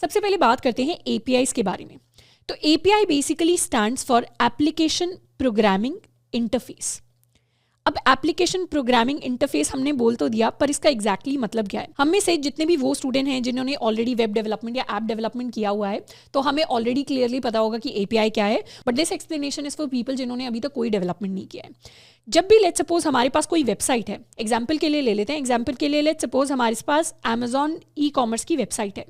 सबसे पहले बात करते हैं एपीआईज के बारे में। तो API basically stands for application programming interface. अब एप्लीकेशन प्रोग्रामिंग इंटरफेस हमने बोल तो दिया, पर इसका एग्जैक्टली मतलब क्या है? हम में से जितने भी वो स्टूडेंट हैं जिन्होंने ऑलरेडी वेब डेवलपमेंट या ऐप डेवलपमेंट किया हुआ है, तो हमें ऑलरेडी क्लियरली पता होगा कि एपीआई क्या है, but this explanation is for people जिन्होंने अभी तक कोई डेवलपमेंट नहीं किया है। जब भी लेट्स सपोज हमारे पास कोई वेबसाइट है, एग्जाम्पल के लिए ले लेते हैं, एग्जाम्पल के लिए लेट्स सपोज हमारे पास अमेजॉन ई कॉमर्स की वेबसाइट है।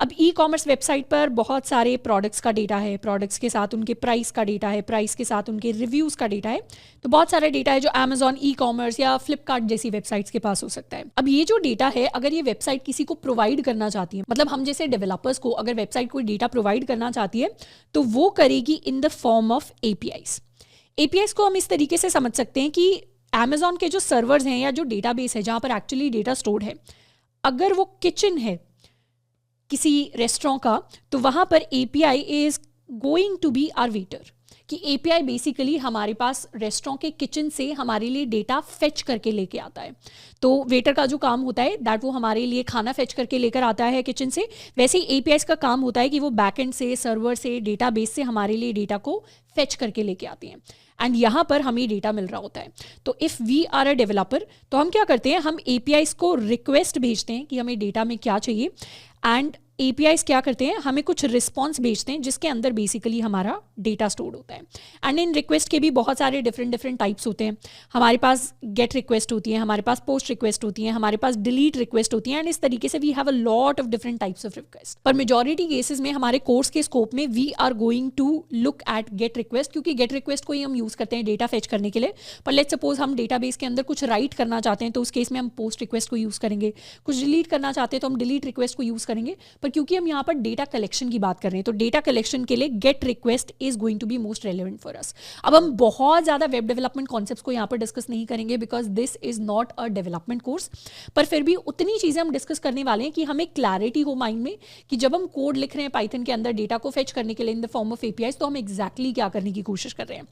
अब ई कॉमर्स वेबसाइट पर बहुत सारे प्रोडक्ट्स का डेटा है, प्रोडक्ट्स के साथ उनके प्राइस का डेटा है, प्राइस के साथ उनके रिव्यूज़ का डेटा है। तो बहुत सारा डेटा है जो अमेजॉन ई कॉमर्स या फ्लिपकार्ट जैसी वेबसाइट्स के पास हो सकता है। अब ये जो डेटा है, अगर ये वेबसाइट किसी को प्रोवाइड करना चाहती है, मतलब हम जैसे डेवलपर्स को अगर वेबसाइट कोई डेटा प्रोवाइड करना चाहती है, तो वो करेगी in the form of APIs. APIs को हम इस तरीके से समझ सकते हैं कि अमेजॉन के जो सर्वर्स हैं या जो डेटाबेस है जहाँ पर एक्चुअली डेटा स्टोर्ड है, अगर वो किचन है किसी रेस्टोरेंट का, तो वहाँ पर API is going to be our waiter, कि एपीआई बेसिकली हमारे पास रेस्टोरेंट के किचन से हमारे लिए डेटा फेच करके लेके आता है। तो वेटर का जो काम होता है दैट वो हमारे लिए खाना फेच करके लेकर आता है किचन से, वैसे ही एपीआई का काम होता है कि वो बैकएंड से, सर्वर से, डेटाबेस से हमारे लिए डेटा को फेच करके लेके आती हैं एंड यहाँ पर हमें डेटा मिल रहा होता है। तो if we are a developer, तो हम क्या करते हैं, हम एपीआईज को रिक्वेस्ट भेजते हैं कि हमें डेटा में क्या चाहिए, एंड एपीआईज क्या करते हैं, हमें कुछ रिस्पॉन्स भेजते हैं जिसके अंदर बेसिकली हमारा डेटा स्टोर होता है। एंड इन रिक्वेस्ट के भी बहुत सारे डिफरेंट टाइप्स होते हैं। हमारे पास गेट रिक्वेस्ट होती है, हमारे पास पोस्ट रिक्वेस्ट होती है, हमारे पास डिलीट रिक्वेस्ट होती है, एंड इस तरीके से we have a lot of different types of request. पर मेजॉरिटी केसेस में हमारे कोर्स के स्कोप में we are going to look at get request, क्योंकि गेट रिक्वेस्ट को ही हम यूज़ करते हैं डेटा फेच करने के लिए। पर लेट्स सपोज हम डेटाबेस के अंदर कुछ राइट करना चाहते हैं, तो उस केस में हम पोस्ट रिक्वेस्ट को यूज़ करेंगे। कुछ डिलीट करना चाहते हैं तो हम डिलीट रिक्वेस्ट को यूज़ करेंगे। पर क्योंकि हम यहाँ पर डेटा कलेक्शन की बात कर रहे हैं, तो डेटा कलेक्शन के लिए get request is going to be most relevant for us. अब हम बहुत ज़्यादा वेब डेवलपमेंट कॉन्सेप्ट्स को यहाँ पर डिस्कस नहीं करेंगे because this is not a development course, पर फिर भी उतनी चीज़ें हम डिस्कस करने वाले हैं कि हमें क्लैरिटी हो माइंड में कि जब हम कोड लिख रहे हैं पाइथन के अंदर डेटा को फेच करने के लिए in the form of APIs, तो हम एग्जैक्टली क्या करने की कोशिश कर रहे हैं।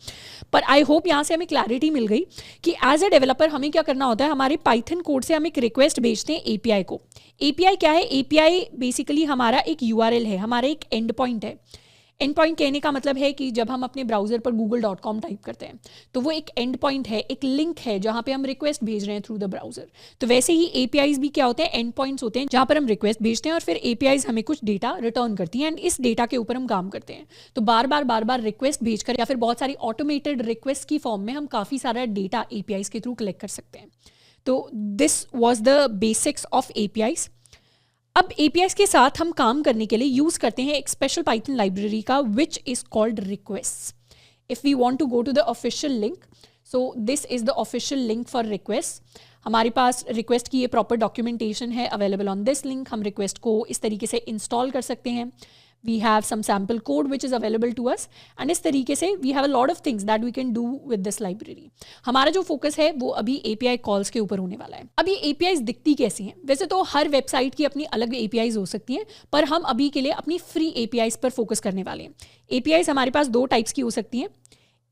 पर आई होप यहाँ से हमें क्लैरिटी मिल गई कि एज अ डेवलपर हमें क्या करना होता है, हमारे पाइथन कोड से हम एक रिक्वेस्ट भेजते हैं एपीआई को। एपीआई क्या है? एपीआई बेसिकली हमारा एक यूआरएल है, हमारा एक एंड पॉइंट है। एंड पॉइंट कहने का मतलब है कि जब हम अपने ब्राउजर पर google.com टाइप करते हैं, तो वो एक एंड पॉइंट है, एक लिंक है जहाँ पे हम रिक्वेस्ट भेज रहे हैं थ्रू द ब्राउजर। तो वैसे ही एपीआईज भी क्या होते हैं, एंड पॉइंट्स होते हैं जहाँ पर हम रिक्वेस्ट भेजते हैं और फिर एपीआईज हमें कुछ डेटा रिटर्न करती हैं एंड इस डेटा के ऊपर हम काम करते हैं। तो बार बार रिक्वेस्ट भेजकर या फिर बहुत सारी ऑटोमेटेड रिक्वेस्ट की फॉर्म में हम काफ़ी सारा डेटा एपीआईज के थ्रू कलेक्ट कर सकते हैं। तो this was the basics of APIs. अब एपीआईज के साथ हम काम करने के लिए यूज़ करते हैं एक स्पेशल पाइथन लाइब्रेरी का which is called request. If we want to go to the official link, so this is the official link for request. हमारे पास रिक्वेस्ट की ये प्रॉपर डॉक्यूमेंटेशन है अवेलेबल ऑन दिस लिंक। हम request को इस तरीके से इंस्टॉल कर सकते हैं। We have some sample code which is available to us and इस तरीके से we have a lot of things that we can do with this library. हमारा जो फोकस है वो अभी एपीआई कॉल्स के ऊपर होने वाला है। अब ये एपीआईज दिखती कैसी हैं? वैसे तो हर वेबसाइट की अपनी अलग एपीआईज हो सकती हैं, पर हम अभी के लिए अपनी फ्री एपीआईज पर फोकस करने वाले हैं। एपीआईज हमारे पास दो टाइप्स की हो सकती हैं।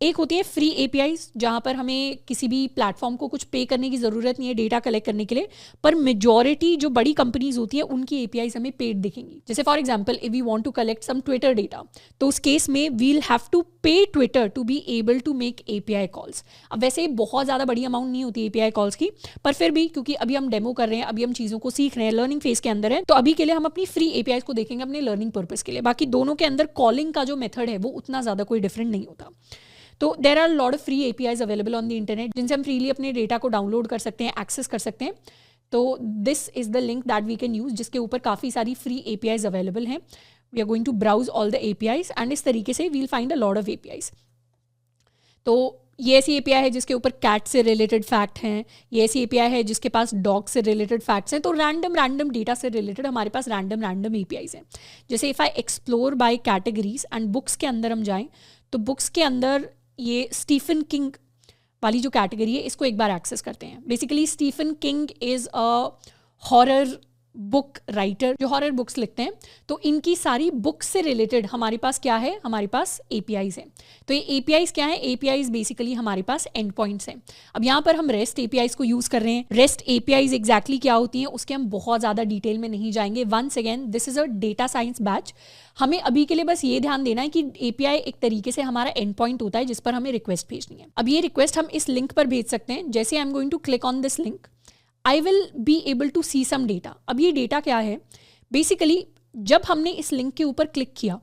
एक होती है फ्री एपीआईज, जहाँ पर हमें किसी भी प्लेटफॉर्म को कुछ पे करने की ज़रूरत नहीं है डेटा कलेक्ट करने के लिए, पर मेजॉरिटी जो बड़ी कंपनीज होती है उनकी एपीआईज हमें पेड दिखेंगी। जैसे for example if we want to collect some Twitter data, तो उस केस में we'll have to pay Twitter to be able to make API calls. अब वैसे बहुत ज़्यादा बड़ी अमाउंट नहीं होती एपीआई कॉल्स की, पर फिर भी क्योंकि अभी हम डेमो कर रहे हैं, अभी हम चीज़ों को सीख रहे हैं, लर्निंग फेज के अंदर है, तो अभी के लिए हम अपनी फ्री एपीआईज को देखेंगे अपने लर्निंग पर्पज़ के लिए। बाकी दोनों के अंदर कॉलिंग का जो मेथड है वो उतना ज़्यादा कोई डिफरेंट नहीं होता। तो there are lot of free APIs available on the internet जिनसे हम फ्रीली अपने डेटा को डाउनलोड कर सकते हैं, एक्सेस कर सकते हैं। तो this is the link that we can use, जिसके ऊपर काफ़ी सारी फ्री एपीआईज अवेलेबल हैं। We are going to browse all the APIs and इस तरीके से we'll find a lot of APIs. तो ये ऐसी एपीआई है जिसके ऊपर कैट से रिलेटेड फैक्ट हैं, ये ऐसी एपीआई है जिसके पास डॉग से रिलेटेड फैक्ट्स हैं। तो रैंडम डेटा से रिलेटेड हमारे पास रैंडम एपीआईज हैं। जैसे if I explore by categories and books के अंदर हम जाएँ, तो बुक्स के अंदर ये स्टीफन किंग वाली जो कैटेगरी है इसको एक बार एक्सेस करते हैं। Basically Stephen King is a horror book writer जो हॉरर बुक्स लिखते हैं, तो इनकी सारी बुक्स से रिलेटेड हमारे पास क्या है, हमारे पास APIs हैं। तो ये APIs क्या है, APIs बेसिकली हमारे पास एंड पॉइंट्स हैं। अब यहाँ पर हम REST APIs को यूज़ कर रहे हैं। REST APIs एग्जैक्टली क्या होती हैं उसके हम बहुत ज़्यादा डिटेल में नहीं जाएंगे। Once again this is a data science batch. हमें अभी के लिए बस ये ध्यान देना है कि API एक तरीके से हमारा एंड पॉइंट होता है जिस पर हमें रिक्वेस्ट भेजनी है। अब ये रिक्वेस्ट हम इस लिंक पर भेज सकते हैं। जैसे I am going to click on this link, I will be able to see some data. अब ये डेटा क्या है, बेसिकली जब हमने इस लिंक के ऊपर क्लिक किया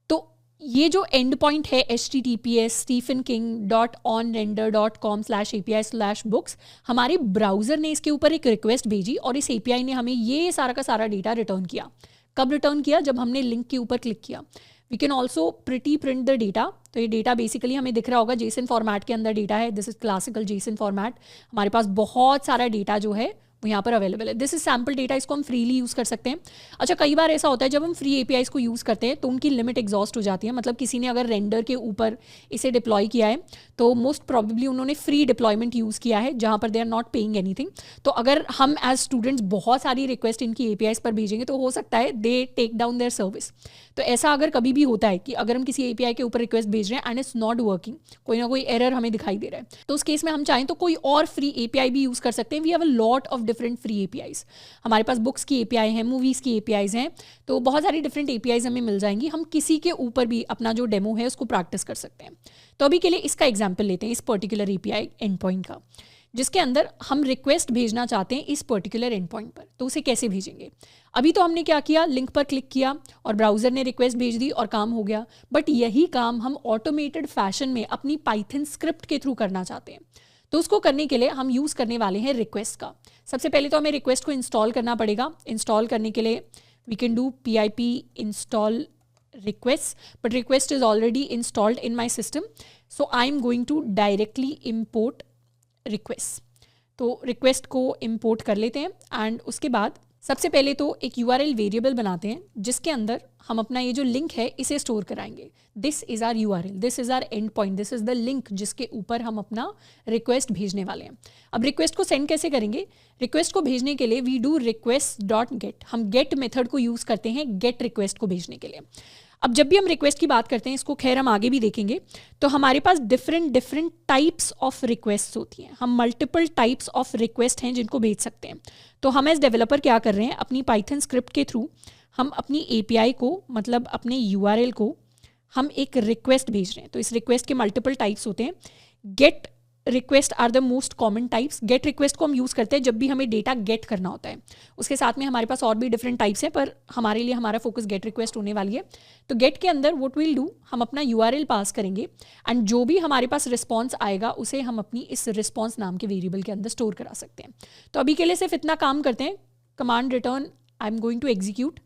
तो ये जो एंड पॉइंट है https://stephenking.onrender.com/api/books, हमारे ब्राउजर ने इसके ऊपर एक रिक्वेस्ट भेजी और इस API ने हमें ये सारा का सारा डेटा रिटर्न किया। कब रिटर्न किया, जब हमने लिंक के ऊपर क्लिक किया। We can also print the data. तो ये डेटा बेसिकली हमें दिख रहा होगा जेसन फॉर्मेट के अंदर डेटा है। This is classical JSON format. हमारे पास बहुत सारा डेटा जो है वो यहाँ पर अवेलेबल है। दिस इज सैम्पल डेटा, इसको हम फ्रीली यूज़ कर सकते हैं। अच्छा, कई बार ऐसा होता है जब हम फ्री APIs को यूज़ करते हैं तो उनकी लिमिट एग्जॉस्ट हो जाती है। मतलब किसी ने अगर रेंडर के ऊपर इसे डिप्लॉय किया है तो मोस्ट प्रॉबेबली उन्होंने फ्री डिप्लॉयमेंट यूज़ किया है जहाँ पर they are not paying anything. तो अगर हम एज स्टूडेंट्स बहुत सारी रिक्वेस्ट इनकी APIs पर भेजेंगे तो हो सकता है they take down their service. तो ऐसा अगर कभी भी होता है कि अगर हम किसी API के ऊपर रिक्वेस्ट भेज रहे हैं एंड इट्स नॉट वर्किंग, कोई ना कोई एरर हमें दिखाई दे रहा है, तो उस केस में हम चाहें तो कोई और फ्री API भी यूज़ कर सकते हैं। We have a lot of different free APIs। हमारे पास बुक्स की API हैं, मूवीज़ की APIs हैं, तो बहुत सारी डिफरेंट APIs हमें मिल जाएंगी। हम किसी के ऊपर भी अपना जो डेमो है उसको प्रैक्टिस कर सकते हैं। तो अभी के लिए इसका एग्जाम्पल लेते हैं, इस पर्टिकुलर API एंड पॉइंट का, जिसके अंदर हम रिक्वेस्ट भेजना चाहते हैं इस पर्टिकुलर एंड पॉइंट पर। तो उसे कैसे भेजेंगे? अभी तो हमने क्या किया, लिंक पर क्लिक किया और ब्राउज़र ने रिक्वेस्ट भेज दी और काम हो गया। बट यही काम हम ऑटोमेटेड फैशन में अपनी पाइथन स्क्रिप्ट के थ्रू करना चाहते हैं। तो उसको करने के लिए हम यूज़ करने वाले हैं रिक्वेस्ट का। सबसे पहले तो हमें रिक्वेस्ट को इंस्टॉल करना पड़ेगा। इंस्टॉल करने के लिए we can do pip install requests, but request is already installed in my system, so I'm going to directly import requests। तो रिक्वेस्ट को इंपोर्ट कर लेते हैं एंड उसके बाद सबसे पहले तो एक URL वेरिएबल बनाते हैं जिसके अंदर हम अपना ये जो लिंक है इसे स्टोर कराएंगे। This is our URL, this is our endpoint, this is the link जिसके ऊपर हम अपना रिक्वेस्ट भेजने वाले हैं। अब रिक्वेस्ट को सेंड कैसे करेंगे? रिक्वेस्ट को भेजने के लिए वी डू request.get। हम गेट मेथड को यूज़ करते हैं गेट रिक्वेस्ट को भेजने के लिए। अब जब भी हम रिक्वेस्ट की बात करते हैं, इसको खैर हम आगे भी देखेंगे, तो हमारे पास डिफरेंट टाइप्स ऑफ रिक्वेस्ट होती हैं। हम मल्टीपल टाइप्स ऑफ रिक्वेस्ट हैं जिनको भेज सकते हैं। तो हम एज डेवलपर क्या कर रहे हैं, अपनी पाइथन स्क्रिप्ट के थ्रू हम अपनी API को, मतलब अपने URL को हम एक रिक्वेस्ट भेज रहे हैं। तो इस रिक्वेस्ट के मल्टीपल टाइप्स होते हैं। Get request are the most common types. Get request को हम यूज़ करते हैं जब भी हमें डेटा गेट करना होता है। उसके साथ में हमारे पास और भी डिफरेंट टाइप्स हैं, पर हमारे लिए हमारा फोकस गेट रिक्वेस्ट होने वाली है। तो गेट के अंदर व्हाट विल डू, हम अपना URL पास करेंगे एंड जो भी हमारे पास रिस्पॉन्स आएगा उसे हम अपनी इस रिस्पॉन्स नाम के वेरिएबल के अंदर स्टोर करा सकते हैं। तो अभी के लिए सिर्फ इतना काम करते हैं, command return I am going to execute,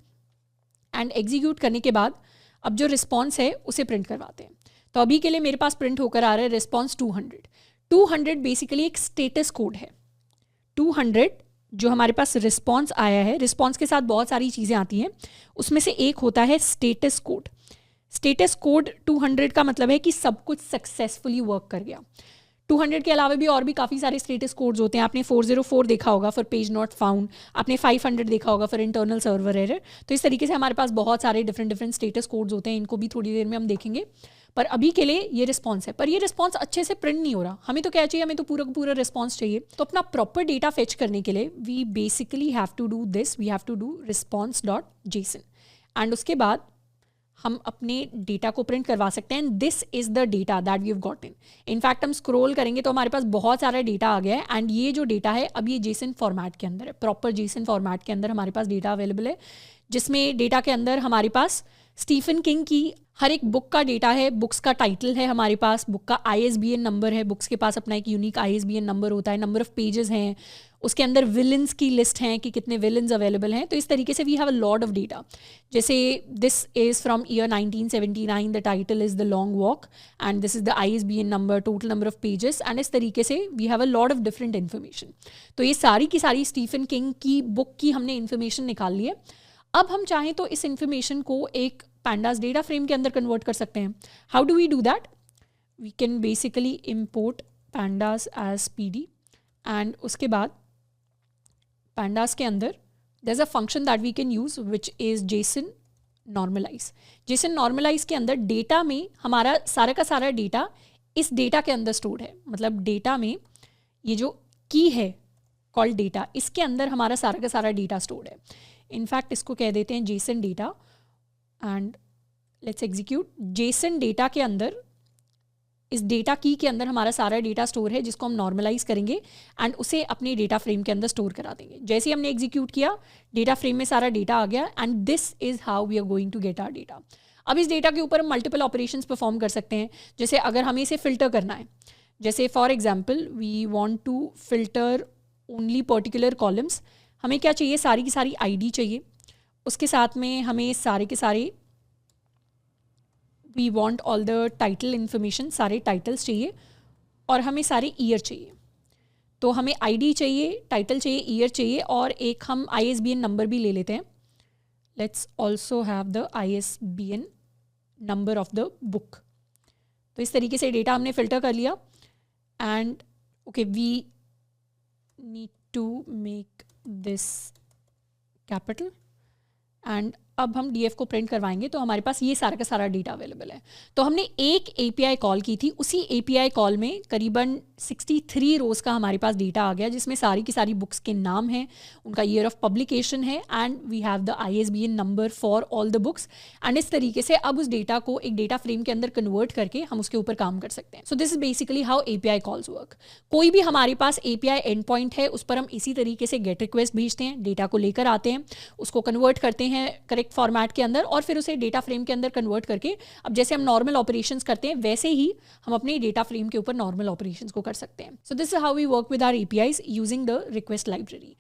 and execute करने के बाद अब जो रिस्पॉन्स है उसे प्रिंट करवाते हैं। तो अभी के लिए मेरे पास प्रिंट होकर आ रहा है रिस्पॉन्स 200 बेसिकली एक स्टेटस कोड है। 200 जो हमारे पास रिस्पॉन्स आया है, रिस्पॉन्स के साथ बहुत सारी चीज़ें आती हैं, उसमें से एक होता है स्टेटस कोड। स्टेटस कोड 200 का मतलब है कि सब कुछ सक्सेसफुली वर्क कर गया। 200 के अलावा भी और भी काफ़ी सारे स्टेटस कोड्स होते हैं। आपने 404 देखा होगा फॉर पेज नॉट फाउंड, आपने 500 देखा होगा फॉर इंटरनल सर्वर एरर। तो इस तरीके से हमारे पास बहुत सारे डिफरेंट स्टेटस कोड्स होते हैं। इनको भी थोड़ी देर में हम देखेंगे, पर अभी के लिए ये रिस्पॉन्स है। पर ये रिस्पॉन्स अच्छे से प्रिंट नहीं हो रहा। हमें तो क्या चाहिए, हमें तो पूरा रिस्पॉन्स चाहिए। तो अपना प्रॉपर डेटा फेच करने के लिए we basically have to do this, we have to do response.json and उसके बाद हम अपने डेटा को प्रिंट करवा सकते हैं। This is the data that we have gotten. In fact हम स्क्रॉल करेंगे तो हमारे पास बहुत सारा डेटा आ गया है एंड ये जो डेटा है अब ये जेसन फॉर्मेट के अंदर है। प्रॉपर जेसन फॉर्मेट के अंदर हमारे पास डेटा अवेलेबल है, जिसमें डेटा के अंदर हमारे पास स्टीफन किंग की हर एक बुक का डेटा है, बुक्स का टाइटल है हमारे पास, बुक का ISBN नंबर है, बुक्स के पास अपना एक यूनिक ISBN नंबर होता है, नंबर ऑफ पेजेस हैं, उसके अंदर विलन्स की लिस्ट हैं कि कितने विलन्स अवेलेबल हैं। तो इस तरीके से we have a lot of data. जैसे this is from year 1979, the title is the long walk and this is the ISBN number, total number of pages, and इस तरीके से we have a lot of different information. तो ये सारी की सारी Stephen king की बुक की हमने इन्फॉर्मेशन निकाल ली है। अब हम चाहें तो इस इन्फॉर्मेशन को एक pandas डेटा फ्रेम के अंदर कन्वर्ट कर सकते हैं। How do we do that? We can basically import pandas as PD and उसके बाद pandas के अंदर there's a function that we can use which is JSON normalize. JSON normalize के अंदर डेटा में हमारा सारा का सारा डेटा इस डेटा के अंदर स्टोर्ड है. मतलब डेटा में ये जो की है कॉल्ड डेटा, इसके अंदर हमारा सारा का सारा डेटा स्टोर्ड है. इनफैक्ट इसको कह देते हैं JSON data and let's execute. JSON data के अंदर, इस डेटा की के अंदर हमारा सारा डेटा स्टोर है जिसको हम नॉर्मलाइज करेंगे एंड उसे अपने डेटा फ्रेम के अंदर स्टोर करा देंगे. जैसे ही हमने एग्जीक्यूट किया, डेटा फ्रेम में सारा डेटा आ गया and this is how we are going to get our data. अब इस डेटा के ऊपर हम मल्टीपल ऑपरेशंस परफॉर्म कर सकते हैं. जैसे अगर हमें इसे फिल्टर करना है, जैसे for example we want to filter only particular columns. हमें क्या चाहिए, सारी की सारी ID चाहिए. उसके साथ में हमें सारे के सारे we want all the title information, सारे टाइटल्स चाहिए और हमें सारे ईयर चाहिए. तो हमें ID चाहिए, टाइटल चाहिए, ईयर चाहिए और एक हम ISBN नंबर भी ले लेते हैं. Let's also have the ISBN number of the book. तो इस तरीके से डेटा हमने फिल्टर कर लिया and okay we need to make this capital and अब हम DF को प्रिंट करवाएंगे तो हमारे पास ये सारा का सारा डेटा अवेलेबल है. तो हमने एक API कॉल की थी, उसी API कॉल में करीबन 63 रोज़ का हमारे पास डेटा आ गया जिसमें सारी की सारी बुक्स के नाम हैं, उनका ईयर ऑफ पब्लिकेशन है and we have the ISBN number for all the books. And इस तरीके से अब उस डेटा को एक डेटा फ्रेम के अंदर कन्वर्ट करके हम उसके ऊपर काम कर सकते हैं. So this is basically how API calls work. कोई भी हमारे पास API एंड पॉइंट है, उस पर हम इसी तरीके से गेट रिक्वेस्ट भेजते हैं, डेटा को लेकर आते हैं, उसको कन्वर्ट करते हैं करेक्ट फॉर्मेट के अंदर और फिर उसे डेटा फ्रेम के अंदर कन्वर्ट करके अब जैसे हम नॉर्मल ऑपरेशंस करते हैं वैसे ही हम अपने डेटा फ्रेम के ऊपर नॉर्मल ऑपरेशंस को कर सकते हैं. So this is how we work with our APIs using the request library.